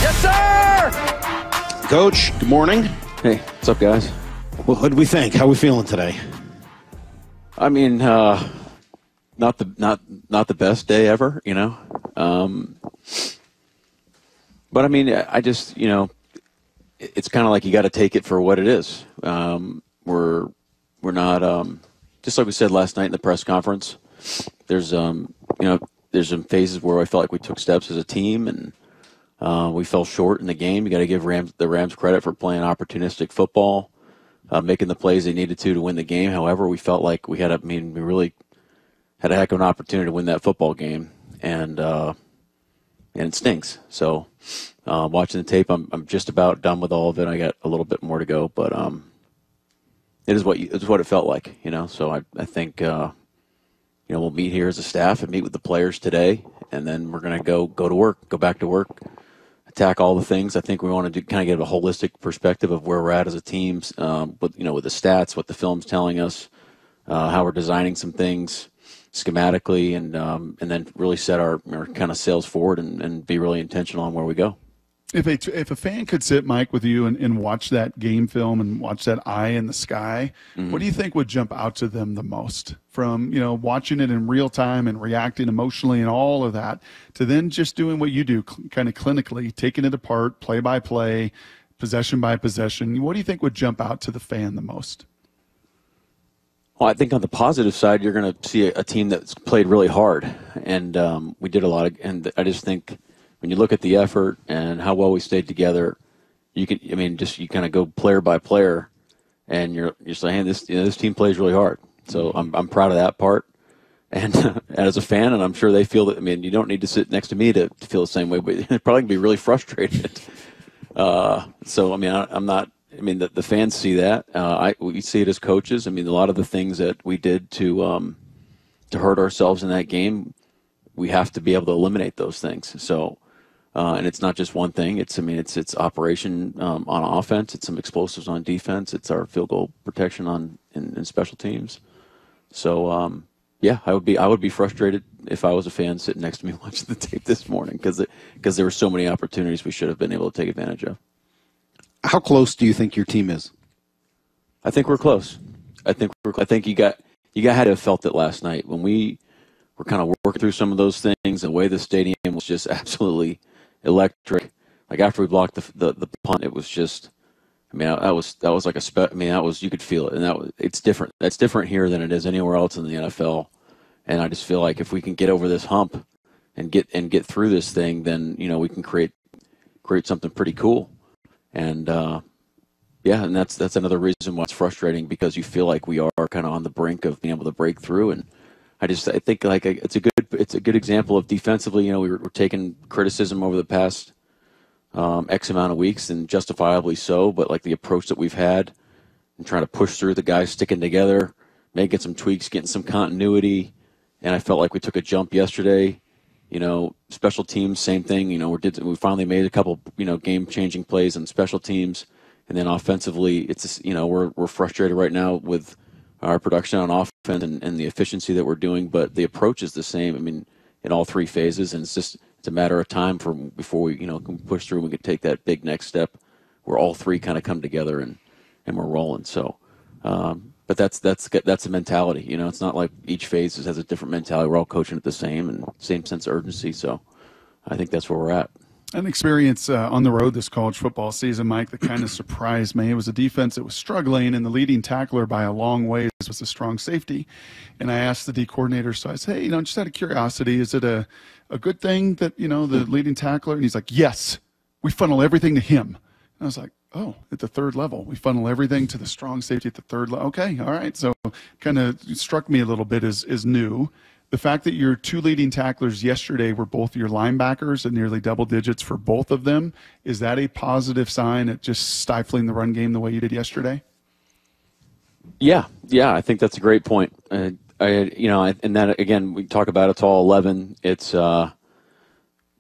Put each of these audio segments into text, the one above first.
Yes, sir! Coach, good morning. Hey, what's up, guys? Well, what do we think? How are we feeling today? I mean, not the best day ever, you know. But I mean, I just, you know, it's kind of like you got to take it for what it is. We're not just like we said last night in the press conference. There's there's some phases where I felt like we took steps as a team and we fell short in the game. You got to give the Rams credit for playing opportunistic football, making the plays they needed to win the game. However, we felt like we really had a heck of an opportunity to win that football game, and it stinks. So watching the tape, I'm just about done with all of it. I got a little bit more to go, but it's what it felt like, you know. So I think we'll meet here as a staff and meet with the players today, and then we're gonna go to work, go back to work, attack all the things. I think we want to kind of get a holistic perspective of where we're at as a team, with the stats, what the film's telling us, how we're designing some things schematically, and then really set our kind of sails forward and be really intentional on where we go. If a fan could sit, Mike, with you and watch that game film and watch that eye in the sky, what do you think would jump out to them the most from, watching it in real time and reacting emotionally and all of that, to then just doing what you do kind of clinically, taking it apart, play by play, possession by possession? What do you think would jump out to the fan the most? Well, I think on the positive side, you're going to see a team that's played really hard, and we did a lot and I just think when you look at the effort and how well we stayed together, you kind of go player by player, and you're saying, hey, this team plays really hard. So I'm proud of that part, and as a fan, and I'm sure they feel that. I mean, you don't need to sit next to me to feel the same way, but you're probably gonna be really frustrated. So I mean, I'm not. I mean, the fans see that. We see it as coaches. I mean, a lot of the things that we did to hurt ourselves in that game, we have to be able to eliminate those things. So. And it's not just one thing. It's operation on offense. It's some explosives on defense. It's our field goal protection in special teams. So I would be frustrated if I was a fan sitting next to me watching the tape this morning because there were so many opportunities we should have been able to take advantage of. How close do you think your team is? I think we're close. I think you had to have felt it last night when we were kind of working through some of those things. The way the stadium was just absolutely electric. Like after we blocked the punt, it was just. I mean, that was like you could feel it, and it's different. That's different here than it is anywhere else in the NFL. And I just feel like if we can get over this hump and get through this thing, then we can create something pretty cool. And and that's another reason why it's frustrating, because you feel like we are kind of on the brink of being able to break through. And I think like it's a good example of defensively. We're taking criticism over the past X amount of weeks, and justifiably so. But like the approach that we've had and trying to push through, the guys sticking together, making some tweaks, getting some continuity, and I felt like we took a jump yesterday. Special teams, same thing. We finally made a couple game-changing plays on special teams, and then offensively, it's we're frustrated right now with our production on offense and the efficiency that we're doing, but the approach is the same. I mean, in all three phases, and it's a matter of time before we can push through and we can take that big next step where all three kind of come together and we're rolling. So, but that's a mentality. It's not like each phase has a different mentality. We're all coaching at the same sense of urgency. So, I think that's where we're at. An experience on the road this college football season, Mike, that kind of surprised me. It was a defense that was struggling, and the leading tackler by a long way was a strong safety. And I asked the D coordinator, so I said, hey, just out of curiosity, is it a good thing that, the leading tackler? And he's like, yes, we funnel everything to him. And I was like, oh, at the third level, we funnel everything to the strong safety at the third level. Okay, all right. So kind of struck me a little bit as new. The fact that your two leading tacklers yesterday were both your linebackers at nearly double digits for both of them, is that a positive sign at just stifling the run game the way you did yesterday? Yeah, I think that's a great point. And that, again, we talk about it's all 11. It's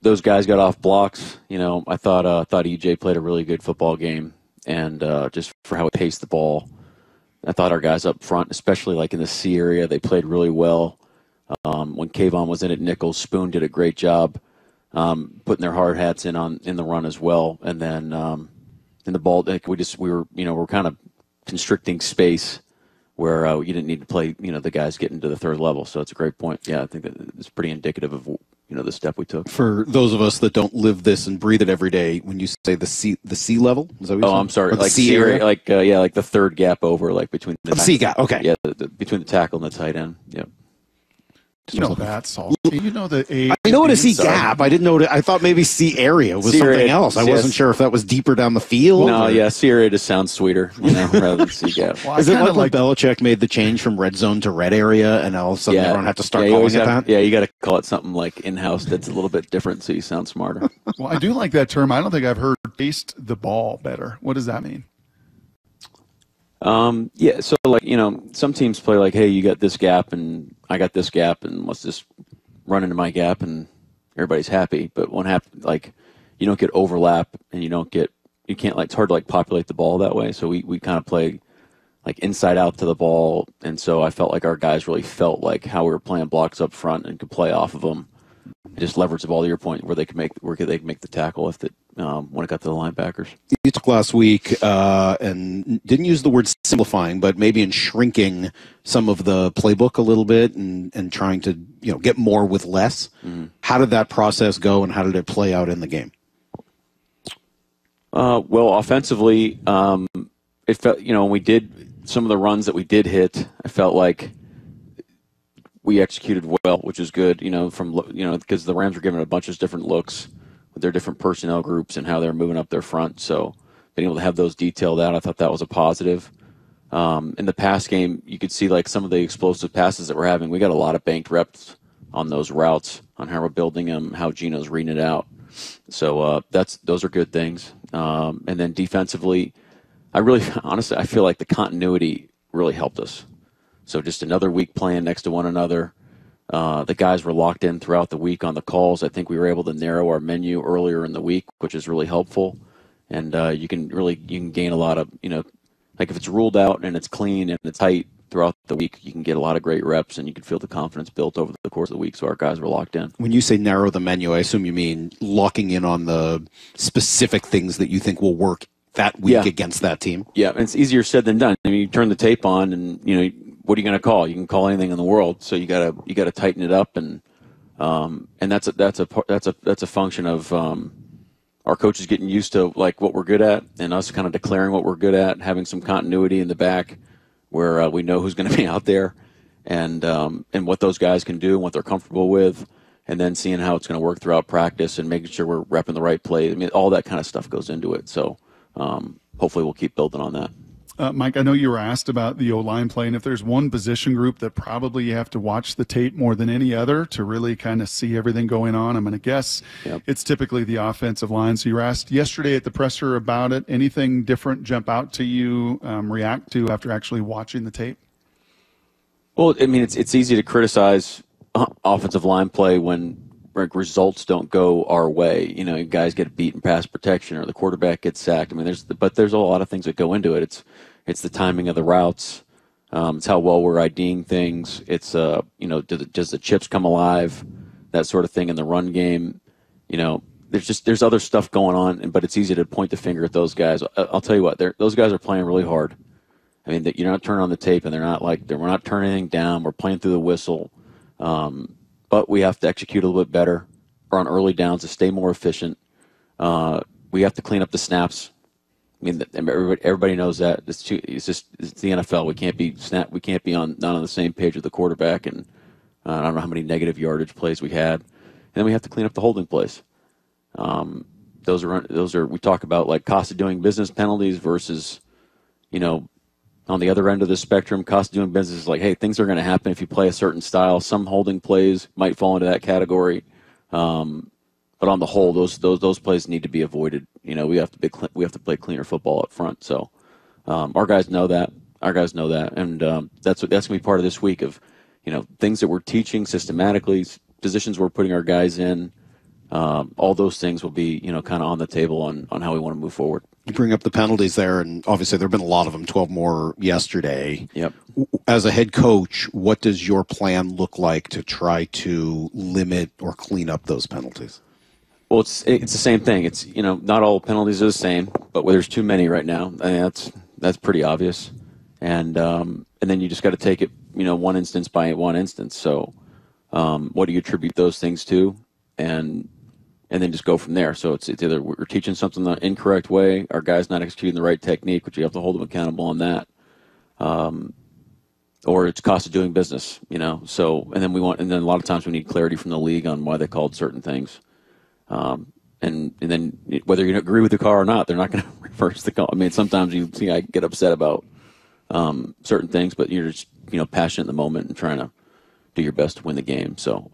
those guys got off blocks. I thought EJ played a really good football game, and just for how he paced the ball. I thought our guys up front, especially like in the C area, they played really well. When Kayvon was in at nickel, Spoon did a great job putting their hard hats in the run as well, and then in the ball, like we're kind of constricting space where you didn't need to play the guys getting to the third level. So it's a great point. Yeah, I think that it's pretty indicative of the step we took. For those of us that don't live this and breathe it every day, when you say the sea level, is that what you're saying? I'm sorry, like sea area, like the third gap over, like between the sea gap. Okay, yeah, between the tackle and the tight end. Yeah. You know that, Salk. You know the A. I know what a sea gap. I didn't know. I thought maybe sea area was something else. I wasn't sure if that was deeper down the field. No, yeah, sea area just sounds sweeter, rather than sea gap. Well, is it like when Belichick made the change from red zone to red area, and all of a sudden everyone had to start calling it that? Yeah, you got to call it something like in-house that's a little bit different, so you sound smarter. Well, I do like that term. I don't think I've heard taste the ball better. What does that mean? Yeah, so like some teams play like, hey, you got this gap and I got this gap, and let's just run into my gap and everybody's happy. But like you don't get overlap, and you can't like, it's hard to like populate the ball that way. So we kind of play like inside out to the ball, and so I felt like our guys really felt like how we were playing blocks up front and could play off of them. Just leverage the ball to your point where they could make the tackle if it when it got to the linebackers. You took last week and didn't use the word simplifying, but maybe in shrinking some of the playbook a little bit and trying to get more with less. Mm-hmm. How did that process go, and how did it play out in the game? Well, offensively, it felt when we did some of the runs that we did hit, I felt like we executed well, which is good, because the Rams were given a bunch of different looks with their different personnel groups and how they're moving up their front. So being able to have those detailed out, I thought that was a positive. In the pass game, you could see like some of the explosive passes that we're having. We got a lot of banked reps on those routes, on how we're building them, how Geno's reading it out. So those are good things. And then defensively, honestly, I feel like the continuity really helped us. So just another week playing next to one another. The guys were locked in throughout the week on the calls. I think we were able to narrow our menu earlier in the week, which is really helpful. And you can gain a lot of, like if it's ruled out and it's clean and it's tight throughout the week, you can get a lot of great reps and you can feel the confidence built over the course of the week. So our guys were locked in. When you say narrow the menu, I assume you mean locking in on the specific things that you think will work that week against that team. Yeah, and it's easier said than done. I mean, you turn the tape on and, what are you going to call? You can call anything in the world, so you gotta tighten it up, and that's a function of our coaches getting used to like what we're good at, and us kind of declaring what we're good at, having some continuity in the back where we know who's going to be out there, and what those guys can do and what they're comfortable with, and then seeing how it's going to work throughout practice and making sure we're repping the right play. I mean, all that kind of stuff goes into it. So hopefully we'll keep building on that. Mike, I know you were asked about the O-line play, and if there's one position group that probably you have to watch the tape more than any other to really kind of see everything going on, I'm going to guess it's typically the offensive line. So you were asked yesterday at the presser about it. Anything different jump out to you, react to after actually watching the tape? Well, I mean, it's easy to criticize offensive line play when results don't go our way. Guys get beat in pass protection or the quarterback gets sacked. I mean, there's a lot of things that go into it. It's the timing of the routes. It's how well we're IDing things. It's does the chips come alive? That sort of thing in the run game. There's other stuff going on, but it's easy to point the finger at those guys. I'll tell you what, those guys are playing really hard. I mean, you're not turning on the tape, and we're not turning anything down. We're playing through the whistle. But we have to execute a little bit better on early downs to stay more efficient. We have to clean up the snaps. I mean, everybody knows that. It's the NFL. We can't be not on the same page with the quarterback, and I don't know how many negative yardage plays we had. And then we have to clean up the holding plays. Those are we talk about like cost of doing business penalties versus, on the other end of the spectrum, cost of doing business is like, hey, things are going to happen if you play a certain style. Some holding plays might fall into that category. But on the whole, those plays need to be avoided. We have to play cleaner football up front. So our guys know that. And that's going to be part of this week of things that we're teaching systematically, positions we're putting our guys in. All those things will be kind of on the table on how we want to move forward. You bring up the penalties there, and obviously there have been a lot of them. 12 more yesterday. Yep. As a head coach, what does your plan look like to try to limit or clean up those penalties? Well, it's the same thing. It's, not all penalties are the same, but where there's too many right now, I mean, that's pretty obvious. And then you just got to take it, one instance by one instance. So, what do you attribute those things to? And then just go from there. So it's either we're teaching something the incorrect way, our guy's not executing the right technique, which you have to hold them accountable on that. Or it's cost of doing business, So, and then a lot of times we need clarity from the league on why they called certain things. And then whether you agree with the call or not, they're not going to reverse the call. I mean, sometimes I get upset about certain things, but you're just passionate in the moment and trying to do your best to win the game. So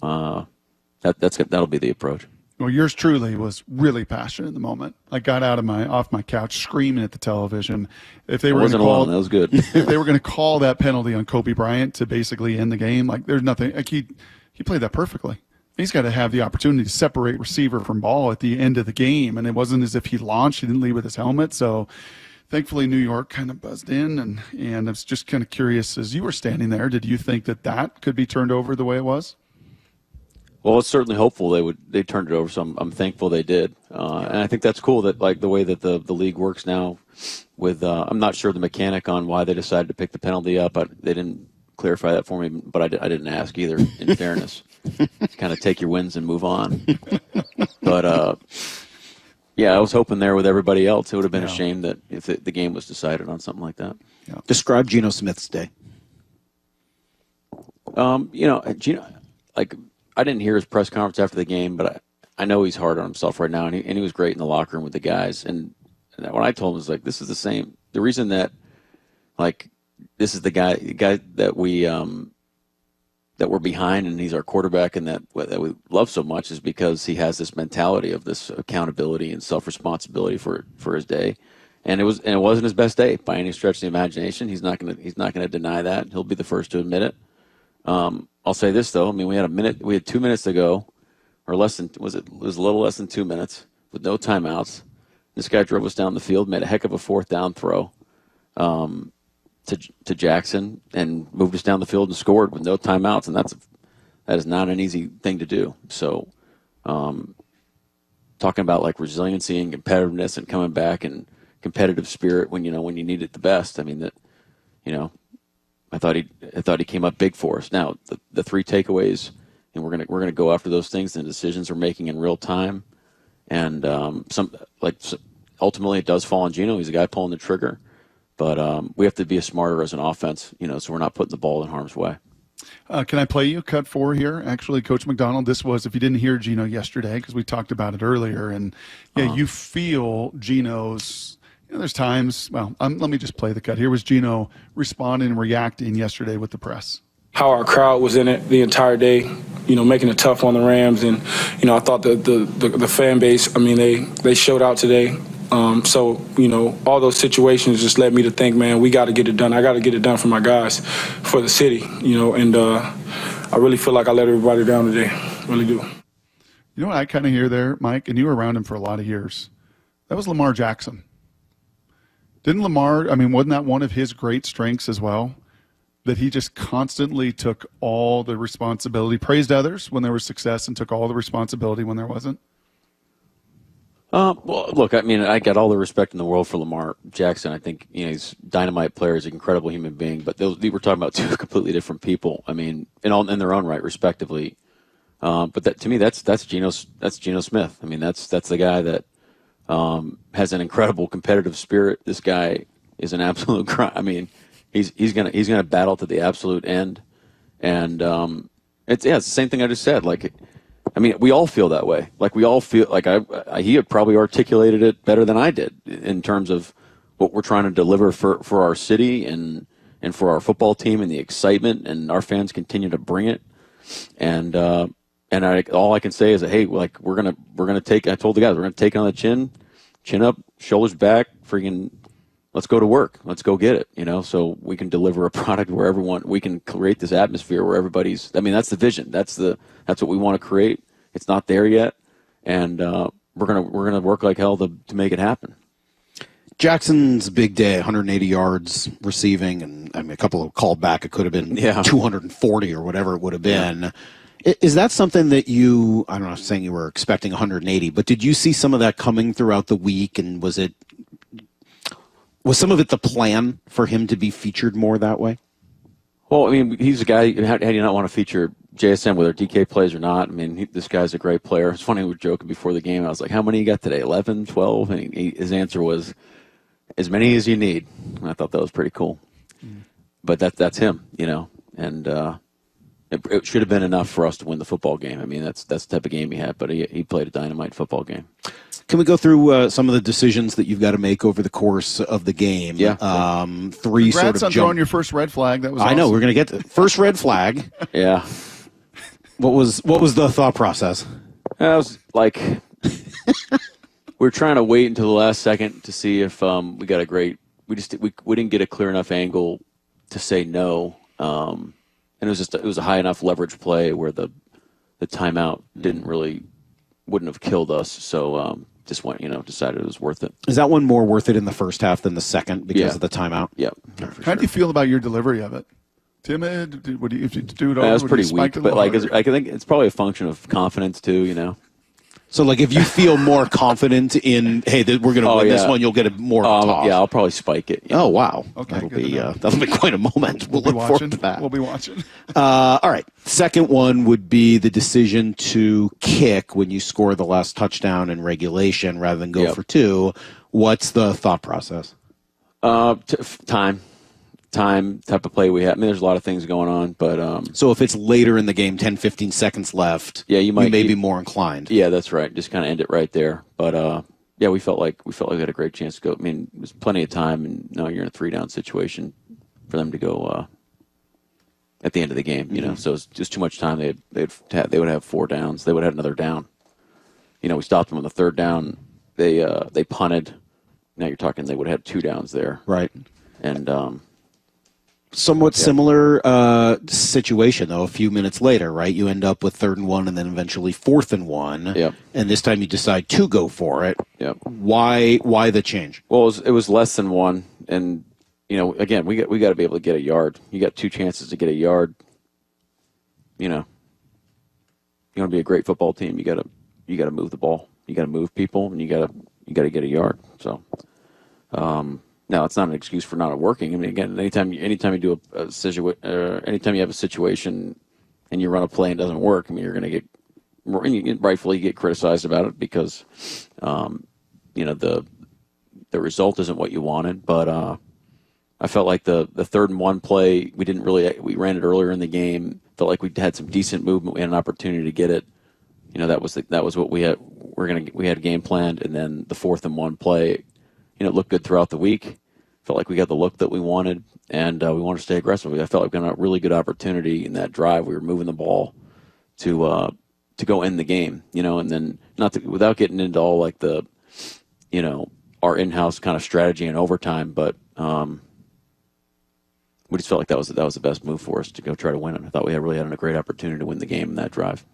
that'll be the approach. Well, yours truly was really passionate in the moment. I got off my couch screaming at the television. If they were going to call, that was good. If they were going to call that penalty on Kobe Bryant to basically end the game, there's nothing. He played that perfectly. He's got to have the opportunity to separate receiver from ball at the end of the game, and it wasn't as if he launched. He didn't leave with his helmet. So, thankfully, New York kind of buzzed in, and I was just kind of curious, as you were standing there, did you think that could be turned over the way it was? Well, it's certainly hopeful they turned it over, so I'm thankful they did. And I think that's cool that the way that the league works now with I'm not sure the mechanic on why they decided to pick the penalty up. They didn't clarify that for me, but I didn't ask either, in fairness. Kind of take your wins and move on. But, I was hoping there with everybody else. It would have been a shame that if the game was decided on something like that. Yeah. Describe Geno Smith's day. Geno, I didn't hear his press conference after the game, but I know he's hard on himself right now, and he was great in the locker room with the guys. And what I told him was this is the same. The reason that this is the guy that we're behind, and he's our quarterback, and that we love so much is because he has this mentality of this accountability and self-responsibility for his day. And it wasn't his best day by any stretch of the imagination. He's not gonna deny that. He'll be the first to admit it. I'll say this though. I mean, we had 2 minutes to go, or less than. It was a little less than 2 minutes with no timeouts. This guy drove us down the field, made a heck of a fourth down throw to Jackson, and moved us down the field and scored with no timeouts. And that is not an easy thing to do. So, talking about resiliency and competitiveness and coming back and competitive spirit when you need it the best. I mean I thought he came up big for us. Now the three takeaways, and we're gonna go after those things. And the decisions we're making in real time, and ultimately it does fall on Geno. He's the guy pulling the trigger, but we have to be smarter as an offense, so we're not putting the ball in harm's way. Can I play you cut 4 here? Actually, Coach Macdonald, this was, if you didn't hear Geno yesterday, because we talked about it earlier, and you feel Geno's. There's times, let me just play the cut. Here was Geno responding and reacting yesterday with the press. How our crowd was in it the entire day, making it tough on the Rams. And, I thought the fan base, they showed out today. So, all those situations just led me to think, man, we got to get it done. I got to get it done for my guys, for the city, and I really feel like I let everybody down today. Really do. You know what I kind of hear there, Mike, and you were around him for a lot of years. That was Lamar Jackson. Didn't Lamar, wasn't that one of his great strengths as well? That he just constantly took all the responsibility, praised others when there was success, and took all the responsibility when there wasn't? Well, look, I got all the respect in the world for Lamar Jackson. I think, he's a dynamite player, he's an incredible human being, but we're talking about two completely different people. In their own right, respectively. But that, to me, that's Geno Smith. That's the guy that has an incredible competitive spirit. This guy is an absolute he's gonna battle to the absolute end, and it's the same thing I just said. We all feel that way. We all feel he had probably articulated it better than I did in terms of what we're trying to deliver for our city and for our football team and the excitement, and our fans continue to bring it. And all I can say is that, hey, we're gonna take. I told the guys we're gonna take it on the chin up, shoulders back, freaking. Let's go to work. Let's go get it. So we can deliver a product where we can create this atmosphere where everybody's. That's the vision. That's what we want to create. It's not there yet, and we're gonna work like hell to make it happen. Jackson's big day, 180 yards receiving, and a couple of called back. It could have been 240 or whatever it would have been. Is that something that you, I don't know, saying you were expecting 180, but did you see some of that coming throughout the week? And was some of it the plan for him to be featured more that way? Well, I mean, he's a guy, how do you not want to feature JSN, whether DK plays or not? I mean, this guy's a great player. It's funny, we were joking before the game. I was like, how many you got today? 11, 12? And his answer was, as many as you need. And I thought that was pretty cool. But that's him, and it should have been enough for us to win the football game. I mean, that's the type of game he had, but he played a dynamite football game. Can we go through some of the decisions that you've got to make over the course of the game? Yeah. Three Congrats sort of on throwing your first red flag. That was awesome. I know, we're going to get to first red flag. Yeah. What was the thought process? I was like, we're trying to wait until the last second to see if we got a great. We didn't get a clear enough angle to say no, and it was a high enough leverage play where the timeout wouldn't have killed us. So just went, decided it was worth it. Is that one more worth it in the first half than the second because of the timeout? Yep. How do you feel about your delivery of it? Timid? If you do it over, that was pretty weak, but I think it's probably a function of confidence too. So, like, if you feel more confident in, hey, we're going to win this one, you'll get a more toss. Yeah, I'll probably spike it. Oh, wow. Okay, that'll be quite a moment. We'll look forward to that. We'll be watching. All right. Second one would be the decision to kick when you score the last touchdown in regulation rather than go for two. What's the thought process? Time type of play we have. I mean, there's a lot of things going on, but so if it's later in the game, 10, 15 seconds left, you may be more inclined. Yeah, that's right. Just kind of end it right there. But we felt like we had a great chance to go. I mean, there's plenty of time, and now you're in a 3-down situation for them to go at the end of the game. So it's just too much time. They would have 4 downs. They would have another down. We stopped them on the 3rd down. They punted. Now you're talking they would have had 2 downs there. Right. And somewhat similar situation, though, a few minutes later, right? You end up with 3rd and 1 and then eventually 4th and 1. Yep. And this time you decide to go for it. Yep. Why the change? Well, it was less than 1. And, again, we got to be able to get a yard. You got 2 chances to get a yard. You want to be a great football team, you got to move the ball. You got to move people, and you got to get a yard. So, no, it's not an excuse for not working. I mean, again, anytime you do anytime you have a situation and you run a play and it doesn't work, I mean, you're going to rightfully get criticized about it because, the result isn't what you wanted. But I felt like the 3rd and 1 play, we ran it earlier in the game. Felt like we had some decent movement. We had an opportunity to get it. That was what we had. We had game planned, and then the 4th and 1 play. It looked good throughout the week. Felt like we got the look that we wanted, and we wanted to stay aggressive. I felt like we got a really good opportunity in that drive. We were moving the ball to go end the game, and then without getting into all like the, our in-house kind of strategy and overtime, but we just felt like that was the best move for us to go try to win it. I thought we really had a great opportunity to win the game in that drive.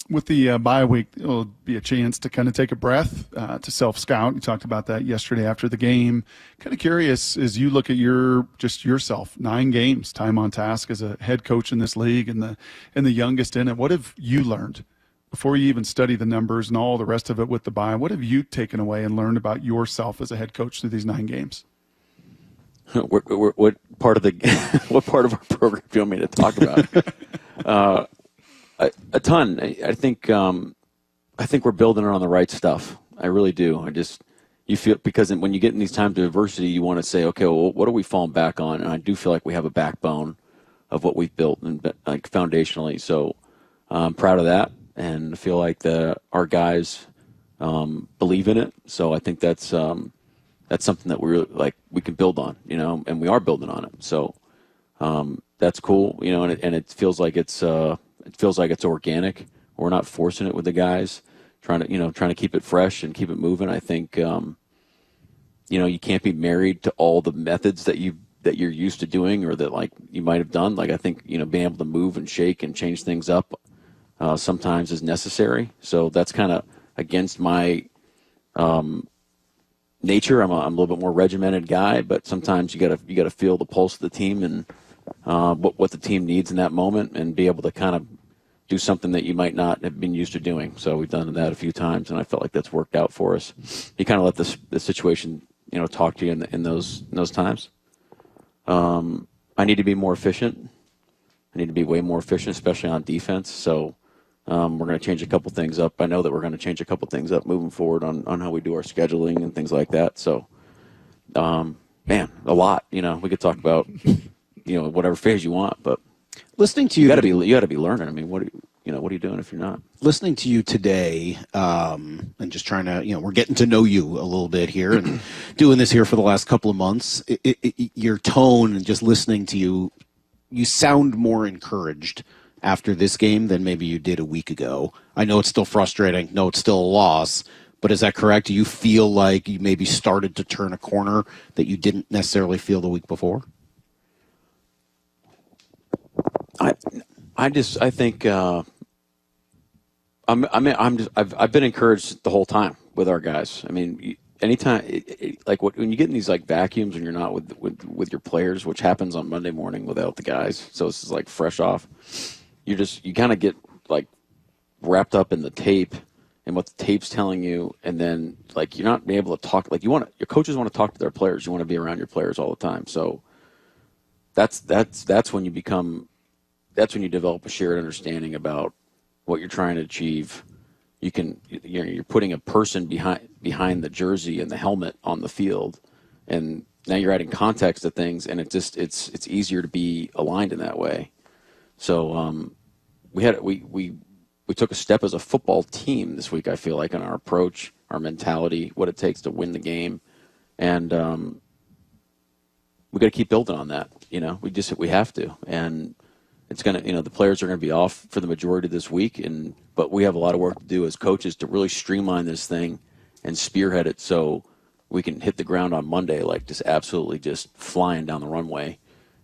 With the bye week, it'll be a chance to kind of take a breath, to self-scout. You talked about that yesterday after the game. Kind of curious, as you look at yourself, 9 games, time on task as a head coach in this league and the youngest in it. What have you learned before you even study the numbers and all the rest of it with the bye? What have you taken away and learned about yourself as a head coach through these 9 games? What part of our program do you want me to talk about? A ton. I think we're building it on the right stuff. I really do. You feel, because when you get in these times of adversity, you want to say, okay, well, what are we falling back on? And I do feel like we have a backbone of what we've built and like foundationally. So I'm proud of that, and I feel like our guys believe in it. So I think that's something that we can build on, and we are building on it. So that's cool, and it feels like it's organic. We're not forcing it with the guys, trying to keep it fresh and keep it moving. I think, you can't be married to all the methods that you're used to doing or that you might have done. I think, being able to move and shake and change things up sometimes is necessary. So that's kind of against my nature. I'm a little bit more regimented guy, but sometimes you gotta feel the pulse of the team and what the team needs in that moment, and be able to kind of do something that you might not have been used to doing. So we've done that a few times, and I felt like that's worked out for us. You kind of let the situation, talk to you in those times. I need to be more efficient. I need to be way more efficient, especially on defense. So we're going to change a couple things up. I know that we're going to change a couple things up moving forward on how we do our scheduling and things like that. So, man, a lot. We could talk about whatever phase you want, but listening to you, you got to be learning. I mean, what are you doing if you're not? Listening to you today, and just trying to, we're getting to know you a little bit here, and doing this here for the last couple of months. Your tone and just listening to you, you sound more encouraged after this game than maybe you did a week ago. I know it's still frustrating. No, it's still a loss. But is that correct? Do you feel like you maybe started to turn a corner that you didn't necessarily feel the week before? I think I've been encouraged the whole time with our guys. I mean, anytime when you get in these like vacuums and you're not with your players, which happens on Monday morning without the guys, so it's like fresh off. You kind of get like wrapped up in the tape and what the tape's telling you, and then like you're not being able to talk. Like your coaches want to talk to their players. You want to be around your players all the time. So that's when you become. That's when you develop a shared understanding about what you're trying to achieve. You're putting a person behind the jersey and the helmet on the field, and now you're adding context to things, and it's easier to be aligned in that way. So we took a step as a football team this week. I feel like in our approach, our mentality, what it takes to win the game, and we got to keep building on that. We have to, and it's gonna, the players are gonna be off for the majority of this week, but we have a lot of work to do as coaches to really streamline this thing and spearhead it so we can hit the ground on Monday, like just absolutely just flying down the runway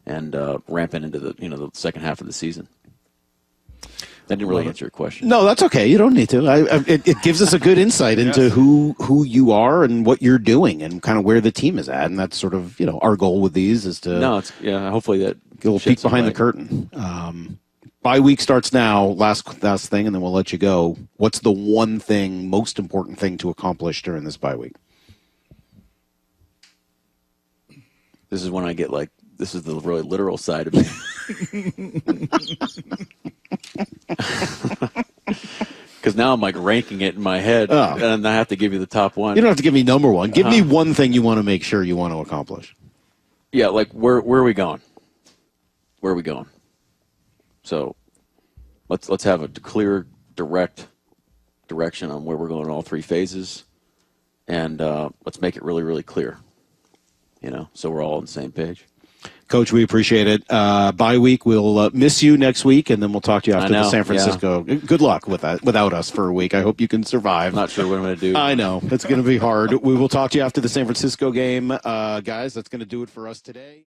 and ramping into the second half of the season. That didn't really answer your question. No, that's okay. You don't need to. It gives us a good insight into who you are and what you're doing and kind of where the team is at, and that's sort of our goal with these is to hopefully that a little peek behind the curtain. Bye week starts now. Last thing, and then we'll let you go. What's the one thing, most important thing to accomplish during this bye week? This is when I get like, this is the really literal side of me. Because now I'm like ranking it in my head, and I have to give you the top one. You don't have to give me number one. Give me one thing you want to make sure you want to accomplish. Yeah, like where are we going? Where are we going? So let's have a clear, direct direction on where we're going in all three phases, and let's make it really, really clear. So we're all on the same page. Coach, we appreciate it. Bye week. We'll miss you next week, and then we'll talk to you after the San Francisco. Yeah. Good luck with that. Without us for a week, I hope you can survive. Not sure what I'm going to do. I know it's going to be hard. We will talk to you after the San Francisco game, guys. That's going to do it for us today.